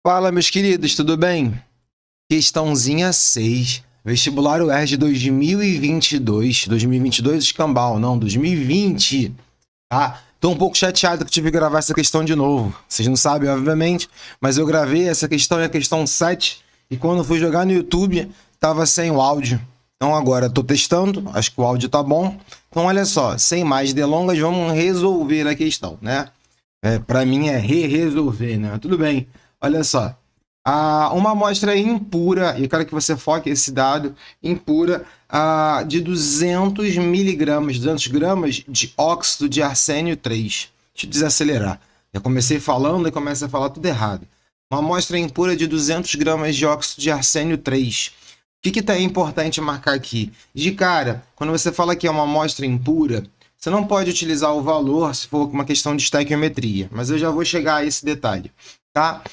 Fala, meus queridos, tudo bem? Questãozinha 6, vestibular UERJ 2022, 2022 escambau, não, 2020, tá? Tô um pouco chateado que tive que gravar essa questão de novo. Vocês não sabem, obviamente, mas eu gravei essa questão e a questão 7, e quando fui jogar no YouTube, tava sem o áudio. Então agora tô testando, acho que o áudio tá bom. Então olha só, sem mais delongas, vamos resolver a questão, né? Para mim é resolver, né? Tudo bem. Olha só. Uma amostra impura, e eu quero que você foque esse dado, impura, de 200 miligramas, 200 gramas de óxido de arsênio 3. Deixa eu desacelerar. Eu comecei falando e começo a falar tudo errado. Uma amostra impura de 200 gramas de óxido de arsênio 3. O que é importante marcar aqui? De cara, quando você fala que é uma amostra impura, você não pode utilizar o valor se for uma questão de estequiometria, mas eu já vou chegar a esse detalhe, tá?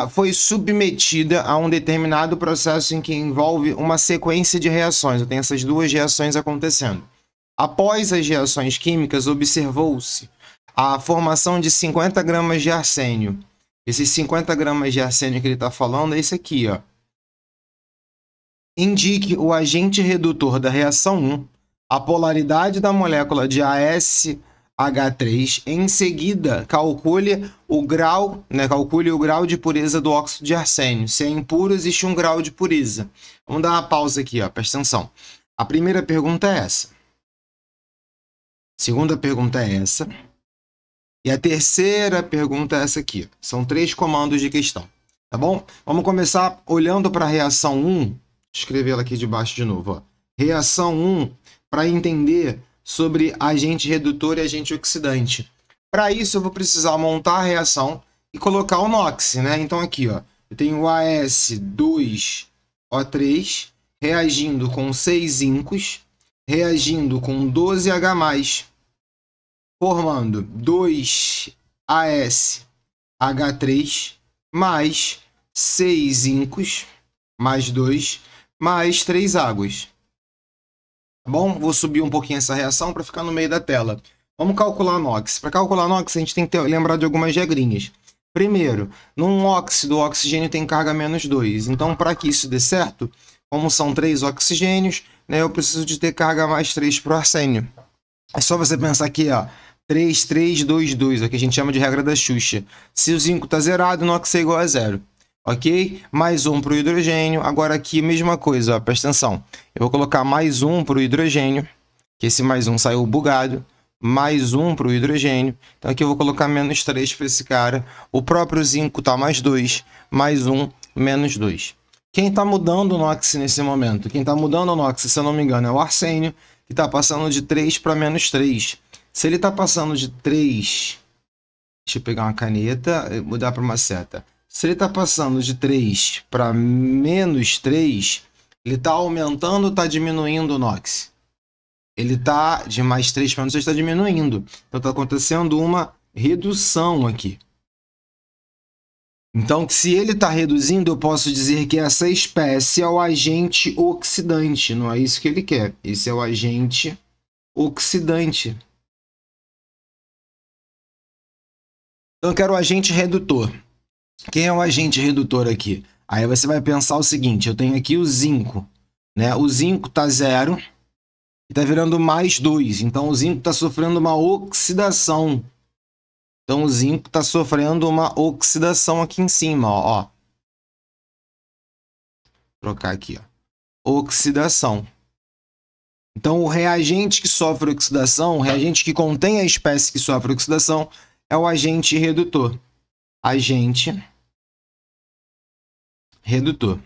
Foi submetida a um determinado processo em que envolve uma sequência de reações. Eu tenho essas duas reações acontecendo. Após as reações químicas, observou-se a formação de 50 gramas de arsênio. Esses 50 gramas de arsênio que ele está falando é esse aqui, ó. Indique o agente redutor da reação 1, a polaridade da molécula de AsH3, em seguida calcule o grau de pureza do óxido de arsênio. Se é impuro, existe um grau de pureza. Vamos dar uma pausa aqui, ó, presta atenção. A primeira pergunta é essa. A segunda pergunta é essa. E a terceira pergunta é essa aqui. São 3 comandos de questão, tá bom? Vamos começar olhando para a reação 1. Vou escrever ela aqui debaixo de novo, ó. Reação 1, para entender sobre agente redutor e agente oxidante. Para isso, eu vou precisar montar a reação e colocar o NOx, né? Então, aqui, ó, eu tenho o AS2O3 reagindo com 6 zincos, reagindo com 12H+, formando 2AsH3 mais 6 zincos, mais 2, mais 3 águas. Tá bom? Vou subir um pouquinho essa reação para ficar no meio da tela. Vamos calcular NOx. Para calcular NOx, a gente tem que lembrar de algumas regrinhas. Primeiro, num óxido, o oxigênio tem carga -2. Então, para que isso dê certo, como são 3 oxigênios, né, eu preciso de ter carga +3 para o arsênio. É só você pensar aqui, ó, 3, 3, 2, 2, o que a gente chama de regra da Xuxa. Se o zinco está zerado, o NOx é igual a 0. Ok? Mais 1 para o hidrogênio. Agora aqui, mesma coisa, ó, presta atenção. Eu vou colocar mais 1 para o hidrogênio, que esse mais 1 saiu bugado. Mais 1 para o hidrogênio. Então aqui eu vou colocar -3 para esse cara. O próprio zinco está mais 2. Mais 1, -2. Quem está mudando o NOx nesse momento? Quem está mudando o NOx, se eu não me engano, é o arsênio, que está passando de 3 para -3. Se ele está passando de 3... Deixa eu pegar uma caneta e mudar para uma seta. Se ele está passando de 3 para -3, ele está aumentando ou está diminuindo o NOx? Ele está de mais 3 para -3, está diminuindo. Então está acontecendo uma redução aqui. Então, se ele está reduzindo, eu posso dizer que essa espécie é o agente oxidante. Não é isso que ele quer. Esse é o agente oxidante. Então, eu quero o agente redutor. Quem é o agente redutor aqui? Aí você vai pensar o seguinte, eu tenho aqui o zinco, né? O zinco está 0 e está virando mais 2. Então, o zinco está sofrendo uma oxidação. Então, o zinco está sofrendo uma oxidação aqui em cima, ó. Vou trocar aqui, ó. Oxidação. Então, o reagente que sofre oxidação, o reagente que contém a espécie que sofre oxidação, é o agente redutor. Agente redutor.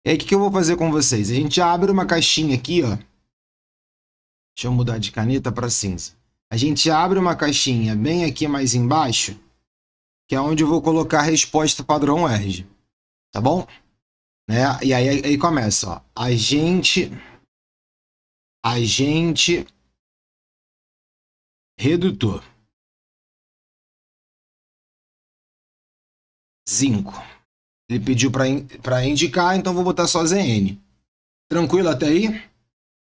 E aí, o que eu vou fazer com vocês? A gente abre uma caixinha aqui, ó. Deixa eu mudar de caneta para cinza. A gente abre uma caixinha bem aqui mais embaixo, que é onde eu vou colocar a resposta padrão UERJ. Tá bom? Né? E aí começa, ó. Agente redutor. Zinco. Ele pediu para indicar, então vou botar só ZN. Tranquilo até aí?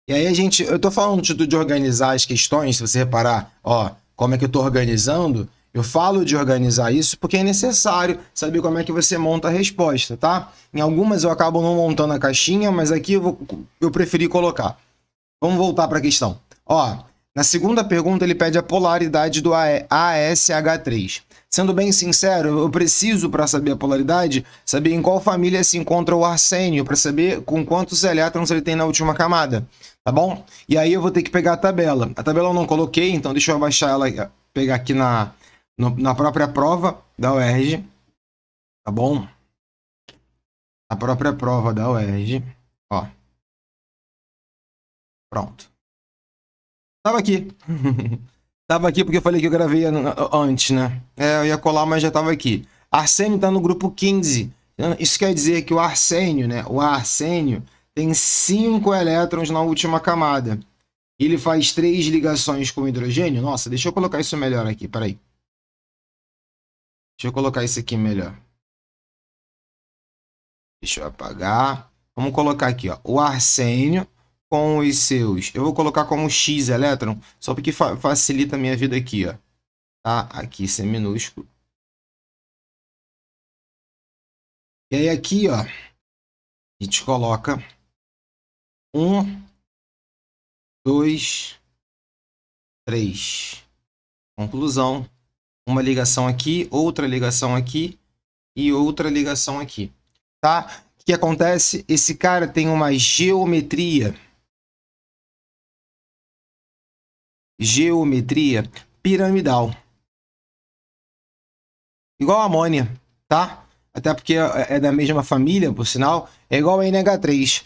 E aí eu tô falando de organizar as questões, se você reparar, ó, como é que eu tô organizando, Eu falo de organizar isso porque é necessário saber como é que você monta a resposta, tá? Em algumas eu acabo não montando a caixinha, mas aqui eu preferi colocar. Vamos voltar para a questão. Ó, na segunda pergunta ele pede a polaridade do ASH3. Sendo bem sincero, eu preciso, para saber a polaridade, saber em qual família se encontra o arsênio, para saber com quantos elétrons ele tem na última camada, tá bom? E aí eu vou ter que pegar a tabela. A tabela eu não coloquei, então deixa eu abaixar ela, pegar aqui na própria prova da UERJ, tá bom? A própria prova da UERJ, ó. Pronto. Tava aqui. Tava aqui porque eu falei que eu gravei antes, né? Eu ia colar, mas já tava aqui. Arsênio tá no grupo 15. Isso quer dizer que o arsênio, né? O arsênio tem 5 elétrons na última camada. Ele faz 3 ligações com hidrogênio. Nossa, deixa eu colocar isso melhor aqui, peraí. Deixa eu colocar isso aqui melhor. Deixa eu apagar. Vamos colocar aqui, ó. O arsênio com os seus... Eu vou colocar como X elétron, só porque facilita a minha vida aqui, ó. Tá? Aqui, isso é minúsculo. E aí aqui, ó, a gente coloca 1, 2, 3. Conclusão. Uma ligação aqui, outra ligação aqui e outra ligação aqui. Tá? O que acontece? Esse cara tem uma geometria piramidal. Igual a amônia, tá? Até porque é da mesma família, por sinal, é igual a NH3.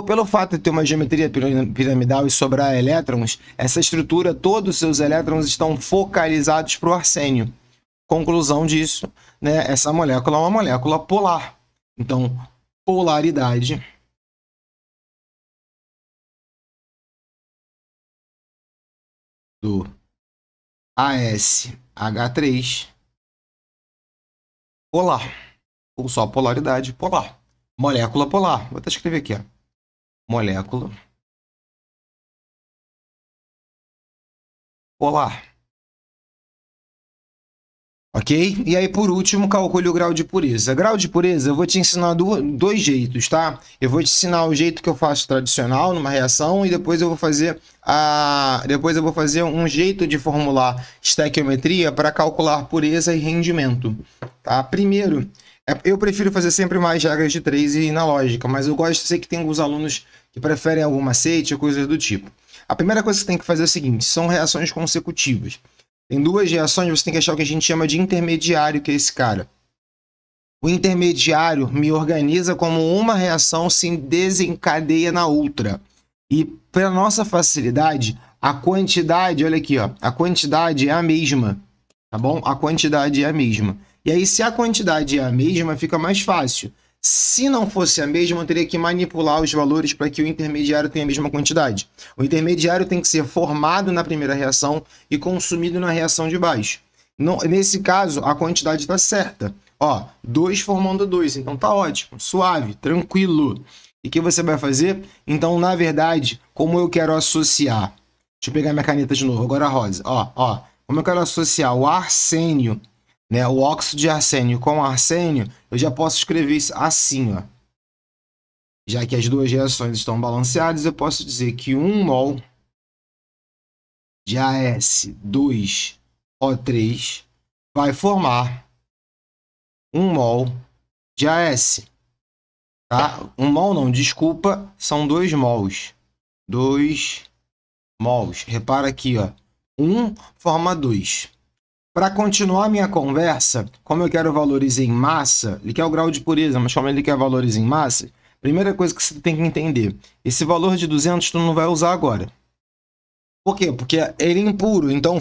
Pelo fato de ter uma geometria piramidal e sobrar elétrons, essa estrutura, todos os seus elétrons estão focalizados para o arsênio. Conclusão disso, né? Essa molécula é uma molécula polar. Então, polaridade do ASH3 polar. Ou só polaridade polar. Molécula polar. Vou até escrever aqui, ó. Molécula polar. Ok? E aí, por último, calcule o grau de pureza. Grau de pureza, eu vou te ensinar dois jeitos, tá? Eu vou te ensinar o jeito que eu faço tradicional numa reação e depois eu vou fazer um jeito de formular estequiometria para calcular pureza e rendimento, tá? Primeiro, eu prefiro fazer sempre mais regras de 3 e na lógica, mas eu sei que tem alguns alunos que preferem algum macete ou coisas do tipo. A primeira coisa que você tem que fazer é o seguinte, são reações consecutivas. Tem duas reações, você tem que achar o que a gente chama de intermediário, que é esse cara. O intermediário me organiza como uma reação se desencadeia na outra. E para nossa facilidade, a quantidade, olha aqui, ó, a quantidade é a mesma, tá bom? A quantidade é a mesma. E aí, se a quantidade é a mesma, fica mais fácil. Se não fosse a mesma, eu teria que manipular os valores para que o intermediário tenha a mesma quantidade. O intermediário tem que ser formado na primeira reação e consumido na reação de baixo. Nesse caso, a quantidade está certa. Ó, 2 formando 2, então tá ótimo, suave, tranquilo. E o que você vai fazer? Então, na verdade, como eu quero associar... Deixa eu pegar minha caneta de novo, agora a rosa. Ó, como eu quero associar o arsênio, né, o óxido de arsênio com arsênio, eu já posso escrever isso assim, ó. Já que as duas reações estão balanceadas, eu posso dizer que 1 mol de AS2O3 vai formar 1 mol de AS. Tá? 1 mol não, desculpa, são 2 mols. 2 mols. Repara aqui, ó. 1 forma 2. Para continuar minha conversa, como eu quero valores em massa, ele quer o grau de pureza, mas como ele quer valores em massa, primeira coisa que você tem que entender, esse valor de 200 tu não vai usar agora. Por quê? Porque ele é impuro, então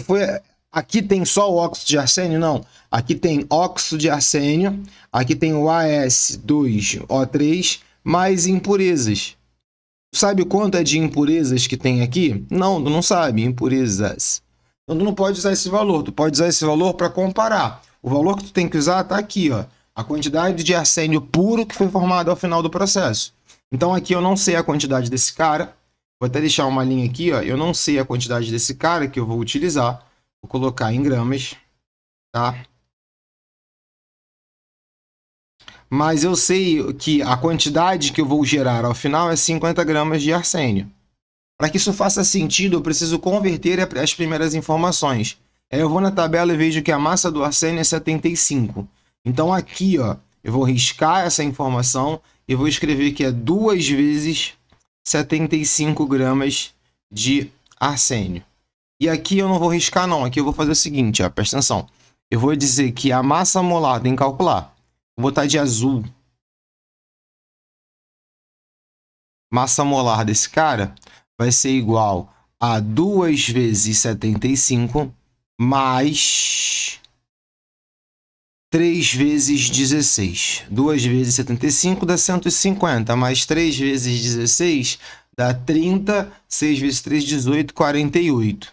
aqui tem só o óxido de arsênio? Não. Aqui tem óxido de arsênio, aqui tem o AS2O3, mais impurezas. Sabe o quanto é de impurezas que tem aqui? Não, tu não sabe, impurezas. Então, tu não pode usar esse valor, tu pode usar esse valor para comparar. O valor que tu tem que usar está aqui, ó, a quantidade de arsênio puro que foi formado ao final do processo. Então, aqui eu não sei a quantidade desse cara, vou até deixar uma linha aqui, ó, eu não sei a quantidade desse cara que eu vou utilizar, vou colocar em gramas. tá? Mas eu sei que a quantidade que eu vou gerar ao final é 50 gramas de arsênio. Para que isso faça sentido, eu preciso converter as primeiras informações. Aí eu vou na tabela e vejo que a massa do arsênio é 75. Então aqui, ó, eu vou riscar essa informação e vou escrever que é 2 vezes 75 gramas de arsênio. E aqui eu não vou riscar não, aqui eu vou fazer o seguinte, ó, presta atenção. Eu vou dizer que a massa molar, tem que calcular. Vou botar de azul. Massa molar desse cara vai ser igual a 2 vezes 75 mais 3 vezes 16. 2 vezes 75 dá 150, mais 3 vezes 16 dá 30, 6 vezes 3, 18, 48.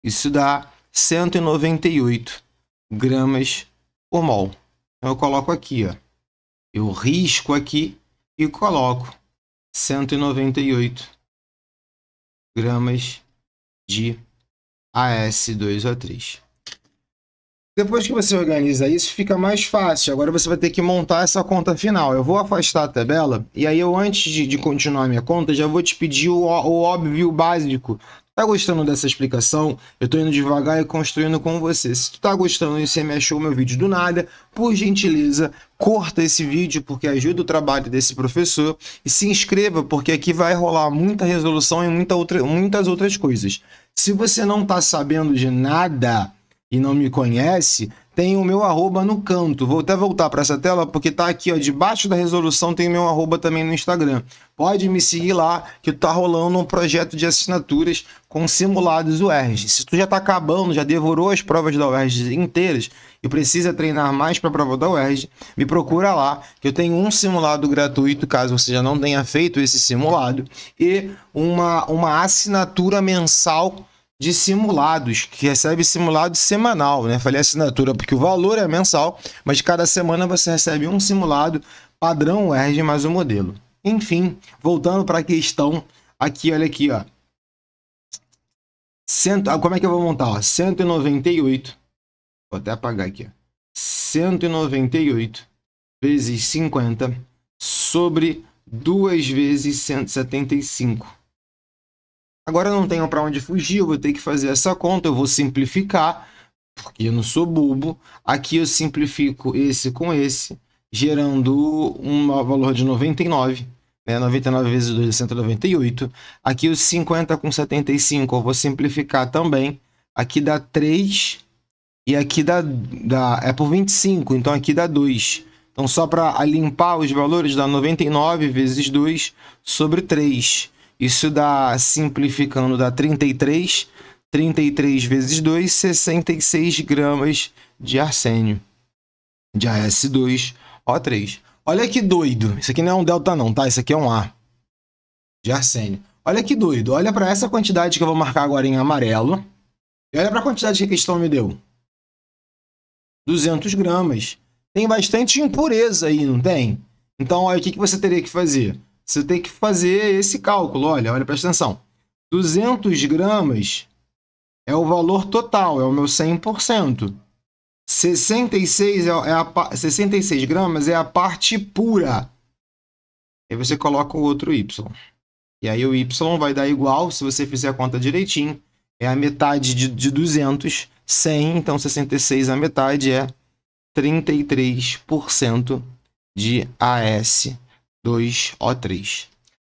Isso dá 198 gramas por mol. Então eu coloco aqui, ó. Eu risco aqui e coloco 198 gramas de AS2O3. Depois que você organiza isso, fica mais fácil. Agora você vai ter que montar essa conta final. Eu vou afastar a tabela e aí eu, antes de continuar a minha conta, já vou te pedir o óbvio, o básico. Tá gostando dessa explicação? Eu tô indo devagar e construindo com você. Se tu tá gostando e você me achou meu vídeo do nada, por gentileza, curta esse vídeo porque ajuda o trabalho desse professor e se inscreva porque aqui vai rolar muita resolução e muitas outras coisas. Se você não tá sabendo de nada e não me conhece, tem o meu arroba no canto. Vou até voltar para essa tela, porque tá aqui, ó, debaixo da resolução tem o meu arroba também no Instagram. Pode me seguir lá, que tá rolando um projeto de assinaturas com simulados UERJ. Se tu já tá acabando, já devorou as provas da UERJ inteiras e precisa treinar mais para a prova da UERJ, me procura lá, que eu tenho um simulado gratuito, caso você já não tenha feito esse simulado, e uma assinatura mensal de simulados, que recebe simulado semanal, né? Falei assinatura porque o valor é mensal, mas cada semana você recebe um simulado padrão UERJ mais o modelo. Enfim, voltando para a questão, aqui, olha aqui, ó. Como é que eu vou montar? Ó? 198, vou até apagar aqui, ó. 198 vezes 50 sobre 2 vezes 175. Agora eu não tenho para onde fugir, eu vou ter que fazer essa conta, eu vou simplificar, porque eu não sou bobo. Aqui eu simplifico esse com esse, gerando um valor de 99, né? 99 vezes 2 é 198. Aqui os 50 com 75 eu vou simplificar também. Aqui dá 3 e aqui é por 25, então aqui dá 2. Então só para limpar os valores dá 99 vezes 2 sobre 3. Isso dá, simplificando, dá 33. 33 vezes 2, 66 gramas de arsênio. De AS2O3. Olha que doido. Isso aqui não é um delta não, tá? Isso aqui é um A. De arsênio. Olha que doido. Olha para essa quantidade que eu vou marcar agora em amarelo. E olha para a quantidade que a questão me deu. 200 gramas. Tem bastante impureza aí, não tem? Então, olha, o que você teria que fazer? Você tem que fazer esse cálculo. Olha, presta atenção. 200 gramas é o valor total, é o meu 100%. 66 gramas é a parte pura. Aí você coloca o outro Y. E aí o Y vai dar igual, se você fizer a conta direitinho, é a metade de 200, 100, então 66 a metade é 33% de AS2O3.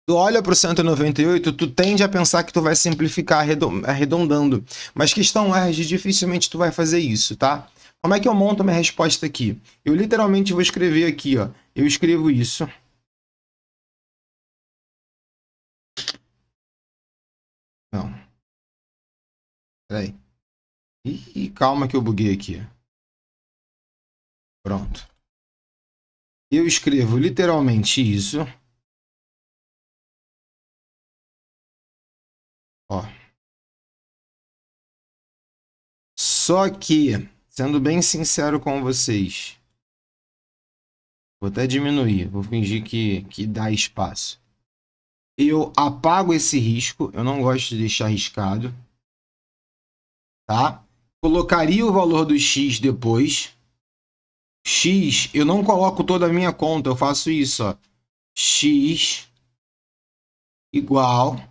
Tu olha para o 198, tu tende a pensar que tu vai simplificar arredondando. Mas questão UERJ, dificilmente tu vai fazer isso, tá? Como é que eu monto a minha resposta aqui? Eu literalmente vou escrever aqui, ó. Eu escrevo isso. Não. Peraí. Ih, calma que eu buguei aqui. Pronto. Eu escrevo literalmente isso. Ó. Só que, sendo bem sincero com vocês, vou até diminuir, vou fingir que dá espaço. Eu apago esse risco, eu não gosto de deixar riscado, tá? colocaria o valor do x depois. X, eu não coloco toda a minha conta, eu faço isso, ó. X igual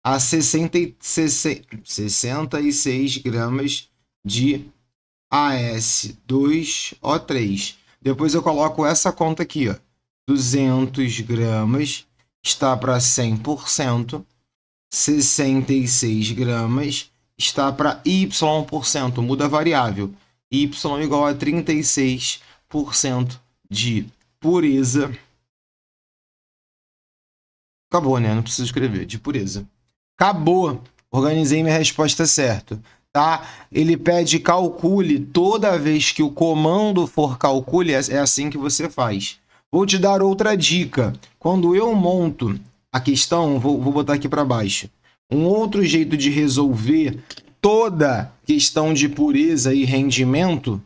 a 66 gramas de AS2O3. Depois eu coloco essa conta aqui, ó. 200 gramas está para 100%. 66 gramas está para Y%. Muda a variável. Y igual a 36% de pureza. Acabou, né? Não preciso escrever. De pureza. Acabou. Organizei minha resposta certa. Tá? Ele pede calcule toda vez que o comando for calcule. É assim que você faz. Vou te dar outra dica. Quando eu monto a questão, vou botar aqui para baixo. Um outro jeito de resolver toda questão de pureza e rendimento,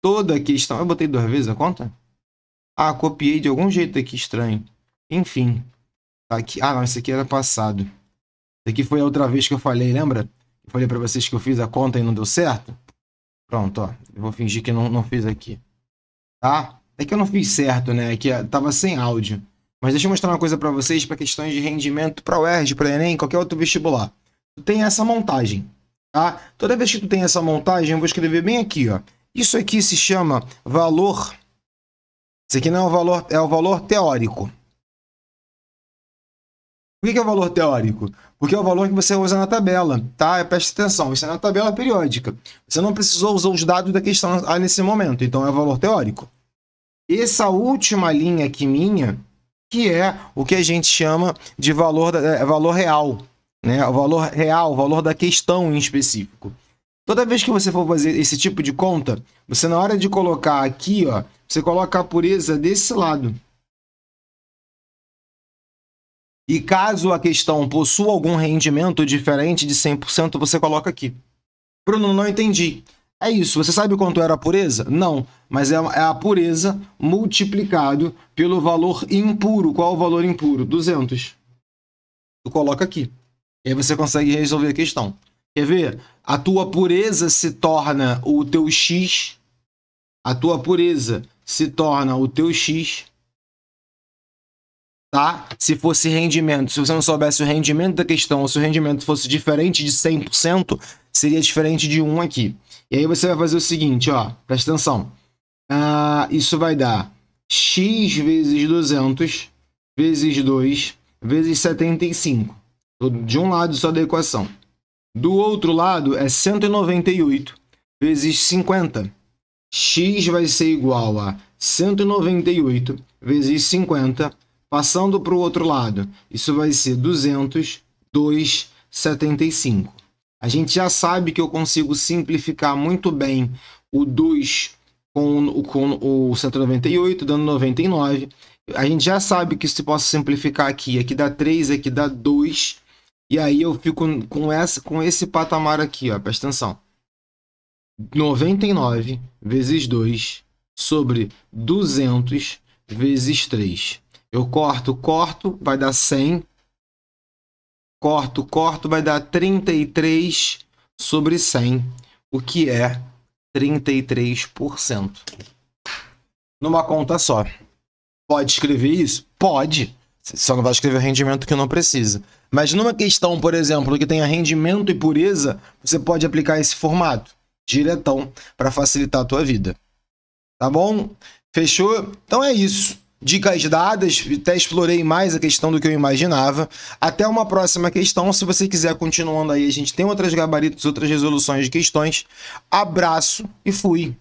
toda questão... Eu botei 2 vezes a conta? Ah, copiei de algum jeito aqui estranho. Enfim. Tá aqui. Ah, não, esse aqui era passado. Esse aqui foi a outra vez que eu falei, lembra? Eu falei para vocês que eu fiz a conta e não deu certo? Pronto, ó. Eu vou fingir que não fiz aqui. Tá? É que eu não fiz certo, né? É que tava sem áudio. Mas deixa eu mostrar uma coisa para vocês para questões de rendimento para o UERJ, para o Enem, qualquer outro vestibular. Tu tem essa montagem, tá? Toda vez que tu tem essa montagem, eu vou escrever bem aqui, ó. Isso aqui se chama valor. Isso aqui não é o valor, é o valor teórico. Por que é o valor teórico? Porque é o valor que você usa na tabela, tá? Preste atenção, isso é na tabela periódica. Você não precisou usar os dados da questão nesse momento, então é o valor teórico. Essa última linha aqui minha, que é o que a gente chama de valor real, né? O valor real, o valor da questão em específico. Toda vez que você for fazer esse tipo de conta, você na hora de colocar aqui, ó, você coloca a pureza desse lado. E caso a questão possua algum rendimento diferente de 100%, você coloca aqui. Bruno, não entendi. É isso, você sabe quanto era a pureza? Não, mas é a pureza multiplicado pelo valor impuro. Qual é o valor impuro? 200. Tu coloca aqui. E aí você consegue resolver a questão. Quer ver? A tua pureza se torna o teu X. A tua pureza se torna o teu X. Tá? Se fosse rendimento, se você não soubesse o rendimento da questão, ou se o rendimento fosse diferente de 100%, seria diferente de 1 aqui. E aí você vai fazer o seguinte, ó, presta atenção. Isso vai dar x vezes 200 vezes 2 vezes 75. De um lado só da equação. Do outro lado é 198 vezes 50. X vai ser igual a 198 vezes 50. Passando para o outro lado, isso vai ser 275. A gente já sabe que eu consigo simplificar muito bem o 2 com o 198, dando 99. A gente já sabe que se posso simplificar aqui dá 3, aqui dá 2. E aí eu fico com esse patamar aqui, ó, presta atenção. 99 vezes 2 sobre 200 vezes 3. Eu corto, vai dar 100. Corto, vai dar 33 sobre 100, o que é 33%. Numa conta só. Pode escrever isso? Pode. Só não vai escrever o rendimento que não precisa. Mas numa questão, por exemplo, que tenha rendimento e pureza, você pode aplicar esse formato, diretão, para facilitar a tua vida. Tá bom? Fechou? Então é isso. Dicas dadas, até explorei mais a questão do que eu imaginava. Até uma próxima questão. Se você quiser continuando aí, a gente tem outras gabaritos, outras resoluções de questões. Abraço e fui!